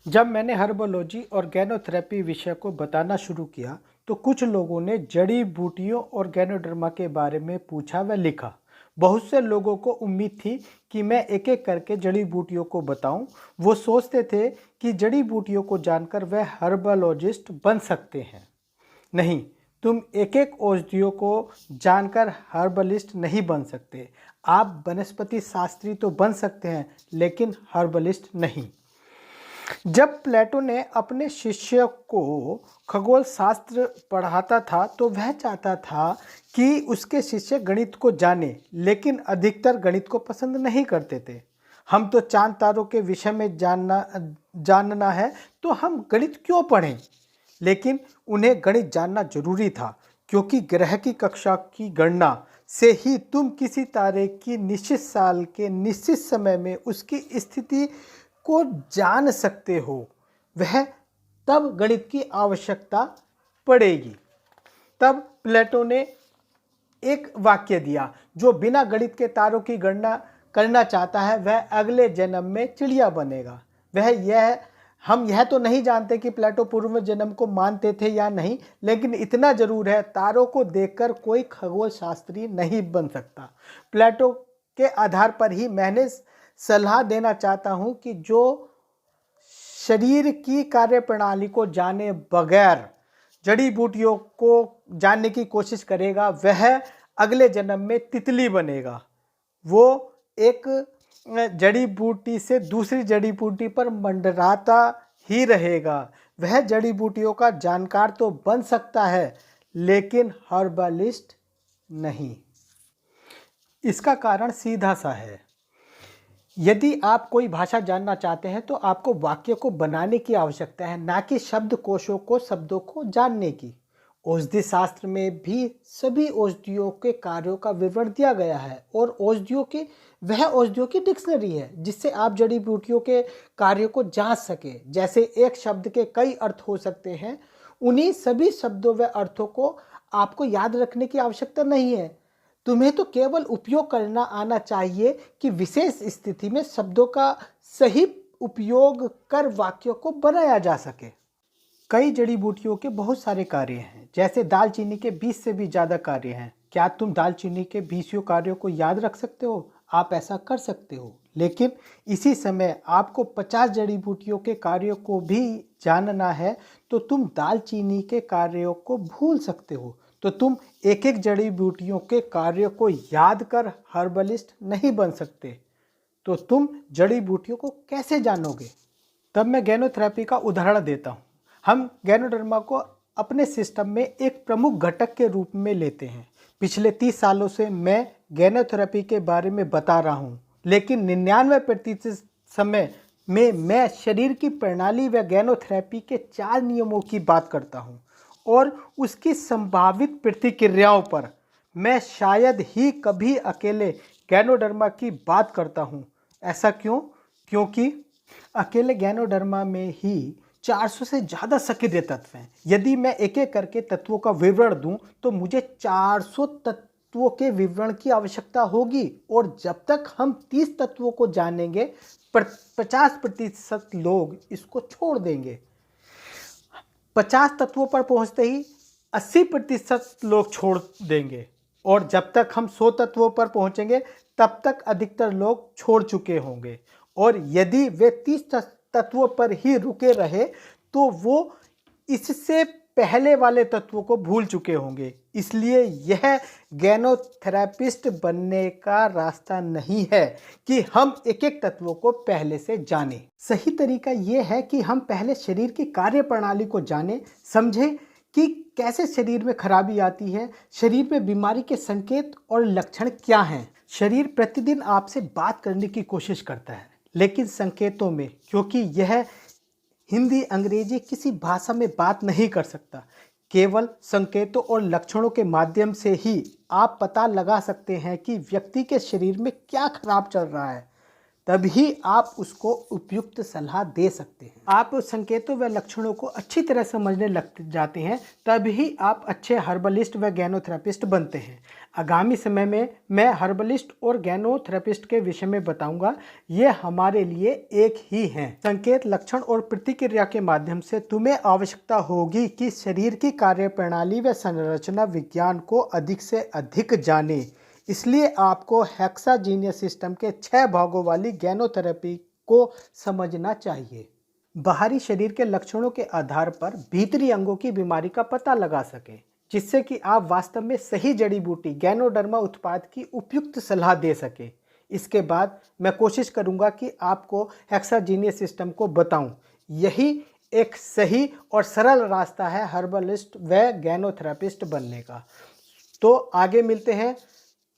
जब मैंने हर्बोलॉजी और गैनोथेरेपी विषय को बताना शुरू किया तो कुछ लोगों ने जड़ी बूटियों और गैनोडर्मा के बारे में पूछा व लिखा। बहुत से लोगों को उम्मीद थी कि मैं एक एक करके जड़ी बूटियों को बताऊं। वो सोचते थे कि जड़ी बूटियों को जानकर वह हर्बोलॉजिस्ट बन सकते हैं। नहीं, तुम एक एक औषधियों को जानकर हर्बलिस्ट नहीं बन सकते। आप वनस्पति शास्त्री तो बन सकते हैं, लेकिन हर्बलिस्ट नहीं। जब प्लेटो ने अपने शिष्य को खगोल शास्त्र पढ़ाता था तो वह चाहता था कि उसके शिष्य गणित को जाने, लेकिन अधिकतर गणित को पसंद नहीं करते थे। हम तो चांद तारों के विषय में जानना है तो हम गणित क्यों पढ़ें? लेकिन उन्हें गणित जानना जरूरी था, क्योंकि ग्रह की कक्षा की गणना से ही तुम किसी तारे की निश्चित साल के निश्चित समय में उसकी स्थिति को जान सकते हो। वह तब गणित की आवश्यकता पड़ेगी। तब प्लेटो ने एक वाक्य दिया, जो बिना गणित के तारों की गणना करना चाहता है वह अगले जन्म में चिड़िया बनेगा। हम यह तो नहीं जानते कि प्लेटो पूर्व जन्म को मानते थे या नहीं, लेकिन इतना जरूर है, तारों को देखकर कोई खगोल शास्त्री नहीं बन सकता। प्लेटो के आधार पर ही मैंने सलाह देना चाहता हूं कि जो शरीर की कार्यप्रणाली को जाने बगैर जड़ी बूटियों को जानने की कोशिश करेगा वह अगले जन्म में तितली बनेगा। वो एक जड़ी बूटी से दूसरी जड़ी बूटी पर मंडराता ही रहेगा। वह जड़ी बूटियों का जानकार तो बन सकता है, लेकिन हर्बलिस्ट नहीं। इसका कारण सीधा सा है। यदि आप कोई भाषा जानना चाहते हैं तो आपको वाक्य को बनाने की आवश्यकता है, ना कि शब्दकोशों को शब्दों को जानने की। औषधि शास्त्र में भी सभी औषधियों के कार्यों का विवरण दिया गया है और वह औषधियों की डिक्शनरी है, जिससे आप जड़ी बूटियों के कार्यों को जांच सके। जैसे एक शब्द के कई अर्थ हो सकते हैं, उन्हीं सभी शब्दों व अर्थों को आपको याद रखने की आवश्यकता नहीं है। तुम्हें तो केवल उपयोग करना आना चाहिए कि विशेष स्थिति में शब्दों का सही उपयोग कर वाक्यों को बनाया जा सके। कई जड़ी बूटियों के बहुत सारे कार्य हैं, जैसे दालचीनी के 20 से भी ज़्यादा कार्य हैं। क्या तुम दालचीनी के 20 कार्यों को याद रख सकते हो? आप ऐसा कर सकते हो, लेकिन इसी समय आपको 50 जड़ी बूटियों के कार्यों को भी जानना है तो तुम दालचीनी के कार्यों को भूल सकते हो। तो तुम एक एक जड़ी बूटियों के कार्यों को याद कर हर्बलिस्ट नहीं बन सकते। तो तुम जड़ी बूटियों को कैसे जानोगे? तब मैं गैनोथेरेपी का उदाहरण देता हूँ। हम गैनोडर्मा को अपने सिस्टम में एक प्रमुख घटक के रूप में लेते हैं। पिछले 30 सालों से मैं गैनोथेरेपी के बारे में बता रहा हूँ, लेकिन 99% समय में मैं शरीर की प्रणाली व गैनोथेरेपी के 4 नियमों की बात करता हूँ और उसकी संभावित प्रतिक्रियाओं पर मैं शायद ही कभी अकेले गैनोडर्मा की बात करता हूँ। ऐसा क्यों? क्योंकि अकेले गैनोडर्मा में ही 400 से ज़्यादा सक्रिय तत्व हैं। यदि मैं एक एक करके तत्वों का विवरण दूं तो मुझे 400 तत्वों के विवरण की आवश्यकता होगी, और जब तक हम 30 तत्वों को जानेंगे 50% लोग इसको छोड़ देंगे। 50 तत्वों पर पहुंचते ही 80% लोग छोड़ देंगे, और जब तक हम 100 तत्वों पर पहुंचेंगे तब तक अधिकतर लोग छोड़ चुके होंगे। और यदि वे 30 तत्वों पर ही रुके रहे तो वो इससे पहले वाले तत्वों को भूल चुके होंगे। इसलिए यह गैनोथेरेपिस्ट बनने का रास्ता नहीं है कि हम एक एक तत्वों को पहले से जानें। सही तरीका यह है कि हम पहले शरीर की कार्यप्रणाली को जानें, समझें कि कैसे शरीर में खराबी आती है, शरीर में बीमारी के संकेत और लक्षण क्या हैं। शरीर प्रतिदिन आपसे बात करने की कोशिश करता है, लेकिन संकेतों में, क्योंकि यह हिंदी अंग्रेजी किसी भाषा में बात नहीं कर सकता। केवल संकेतों और लक्षणों के माध्यम से ही आप पता लगा सकते हैं कि व्यक्ति के शरीर में क्या खराब चल रहा है। तभी आप उसको उपयुक्त सलाह दे सकते हैं। आप संकेतों व लक्षणों को अच्छी तरह समझने लग जाते हैं, तभी आप अच्छे हर्बलिस्ट व गैनोथेरेपिस्ट बनते हैं। आगामी समय में मैं हर्बलिस्ट और गैनोथेरेपिस्ट के विषय में बताऊंगा। ये हमारे लिए एक ही हैं। संकेत, लक्षण और प्रतिक्रिया के माध्यम से तुम्हें आवश्यकता होगी कि शरीर की कार्यप्रणाली व संरचना विज्ञान को अधिक से अधिक जाने। इसलिए आपको हेक्साजीनियस सिस्टम के 6 भागों वाली गैनोथेरेपी को समझना चाहिए। बाहरी शरीर के लक्षणों के आधार पर भीतरी अंगों की बीमारी का पता लगा सकें, जिससे कि आप वास्तव में सही जड़ी बूटी गैनोडर्मा उत्पाद की उपयुक्त सलाह दे सकें। इसके बाद मैं कोशिश करूंगा कि आपको हेक्साजीनियस सिस्टम को बताऊं। यही एक सही और सरल रास्ता है हर्बलिस्ट व गैनोथेरेपिस्ट बनने का। तो आगे मिलते हैं।